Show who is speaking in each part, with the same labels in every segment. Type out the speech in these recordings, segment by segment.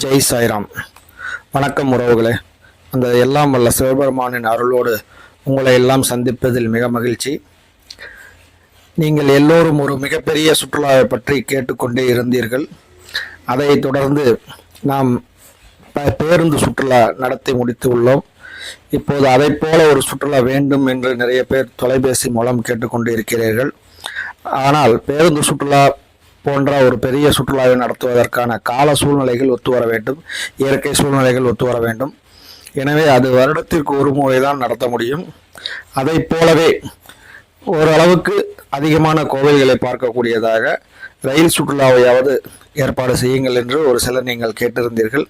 Speaker 1: ஜெய் சாய்ராம். வணக்கம் உறவுகளே. அந்த எல்லாம் வல்ல சிவபெருமானின் அருளோடு உங்களை எல்லாம் சந்திப்பதில் மிக மகிழ்ச்சி. நீங்கள் எல்லோரும் ஒரு மிகப்பெரிய சுற்றுலாவை பற்றி கேட்டுக்கொண்டே இருந்தீர்கள். அதை தொடர்ந்து நாம் பேருந்து சுற்றுலா நடத்தி முடித்து உள்ளோம். இப்போது அதை போல ஒரு சுற்றுலா வேண்டும் என்று நிறைய பேர் தொலைபேசி மூலம் கேட்டுக்கொண்டு இருக்கிறீர்கள். ஆனால் பேருந்து சுற்றுலா போன்ற ஒரு பெரிய சுற்றுலாவை நடத்துவதற்கான கால சூழ்நிலைகள் ஒத்து வர வேண்டும், இயற்கை சூழ்நிலைகள் ஒத்து வர வேண்டும். எனவே அது வருடத்திற்கு ஒரு முறை தான் நடத்த முடியும். அதை போலவே ஓரளவுக்கு அதிகமான கோவில்களை பார்க்கக்கூடியதாக ரயில் சுற்றுலாவையாவது ஏற்பாடு செய்யுங்கள் என்று ஒரு சிலர் நீங்கள் கேட்டிருந்தீர்கள்.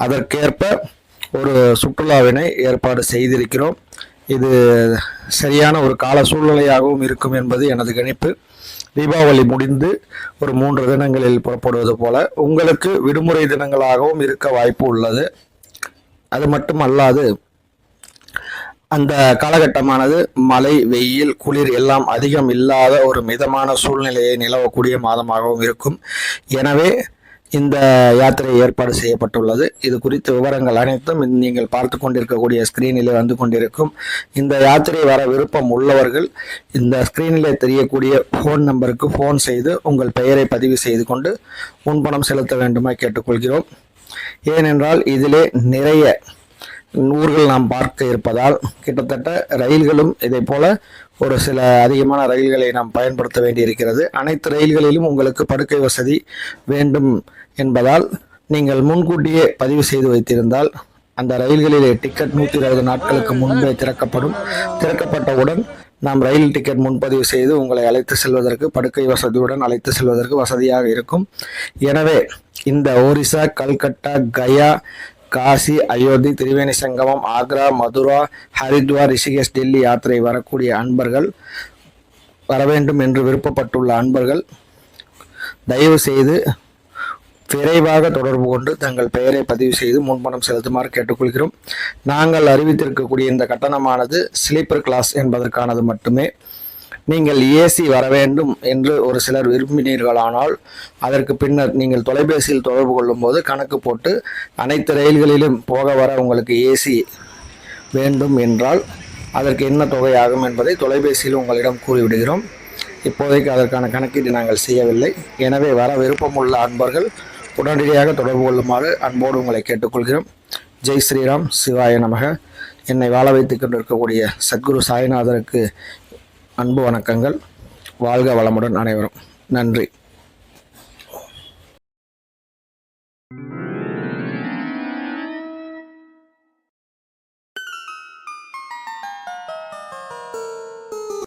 Speaker 1: அதற்கேற்ப ஒரு சுற்றுலாவினை ஏற்பாடு செய்திருக்கிறோம். இது சரியான ஒரு கால சூழ்நிலையாகவும் இருக்கும் என்பது எனது கணிப்பு. தீபாவளி முடிந்து ஒரு 3 தினங்களில் புறப்படுவது போல உங்களுக்கு விடுமுறை தினங்களாகவும் இருக்க வாய்ப்பு உள்ளது. அது மட்டும் அல்லாது அந்த காலகட்டமானது மழை, வெயில், குளிர் எல்லாம் அதிகம் இல்லாத ஒரு மிதமான சூழ்நிலையை நிலவக்கூடிய மாதமாகவும் இருக்கும். எனவே இந்த யாத்திரை ஏற்பாடு செய்யப்பட்டுள்ளது. இது குறித்த விவரங்கள் அனைத்தும் நீங்கள் பார்த்து கொண்டிருக்கக்கூடிய ஸ்கிரீனிலே வந்து கொண்டிருக்கும். இந்த யாத்திரை வர விருப்பம் உள்ளவர்கள் இந்த ஸ்கிரீனிலே தெரியக்கூடிய ஃபோன் நம்பருக்கு ஃபோன் செய்து உங்கள் பெயரை பதிவு செய்து கொண்டு முன்பணம் செலுத்த வேண்டுமாய் கேட்டுக்கொள்கிறோம். ஏனென்றால் இதிலே நிறைய ஊர்கள் நாம் பார்க்க இருப்பதால் கிட்டத்தட்ட ரயில்களும் இதை போல ஒரு சில அதிகமான ரயில்களை நாம் பயன்படுத்த வேண்டியிருக்கிறது. அனைத்து ரயில்களிலும் உங்களுக்கு படுக்கை வசதி வேண்டும் என்பதால் நீங்கள் முன்கூட்டியே பதிவு செய்து வைத்திருந்தால் அந்த ரயில்களிலே டிக்கெட் 120 நாட்களுக்கு முன்பே திறக்கப்பட்டவுடன் நாம் ரயில் டிக்கெட் முன்பதிவு செய்து உங்களை அழைத்து செல்வதற்கு, படுக்கை வசதியுடன் அழைத்து செல்வதற்கு வசதியாக இருக்கும். எனவே இந்த ஒரிசா, கல்கட்டா, கயா, காசி, அயோத்தி, திரிவேணி சங்கமம், ஆக்ரா, மதுரா, ஹரித்வார், ரிஷிகேஷ், டெல்லி யாத்திரை வரக்கூடிய அன்பர்கள், வர வேண்டும் என்று விருப்பப்பட்டுள்ள அன்பர்கள் தயவு செய்து விரைவாக தொடர்பு கொண்டு தங்கள் பெயரை பதிவு செய்து முன்பணம் செலுத்துமாறு கேட்டுக்கொள்கிறோம். நாங்கள் அறிவித்திருக்கக்கூடிய இந்த கட்டணமானது ஸ்லீப்பர் கிளாஸ் என்பதற்கானது மட்டுமே. நீங்கள் ஏசி வர வேண்டும் என்று ஒரு சிலர் விரும்பினீர்களானால் அதற்கு பின்னர் நீங்கள் தொலைபேசியில் தொடர்பு கொள்ளும் போது கணக்கு போட்டு அனைத்து ரயில்களிலும் போக வர உங்களுக்கு ஏசி வேண்டும் என்றால் அதற்கு என்ன தொகை ஆகும் என்பதை தொலைபேசியில் உங்களிடம் கூறிவிடுகிறோம். இப்போதைக்கு அதற்கான கணக்கீடு நாங்கள் செய்யவில்லை. எனவே வர விருப்பமுள்ள அன்பர்கள் உடனடியாக தொடர்பு கொள்ளுமாறு அன்போடு உங்களை கேட்டுக்கொள்கிறோம். ஜெய் ஸ்ரீராம், சிவாய நமக. என்னை வாழ வைத்துக் கொண்டிருக்கக்கூடிய சத்குரு சாய்நாதருக்கு அன்பு வணக்கங்கள். வாழ்க வளமுடன் அனைவரும். நன்றி.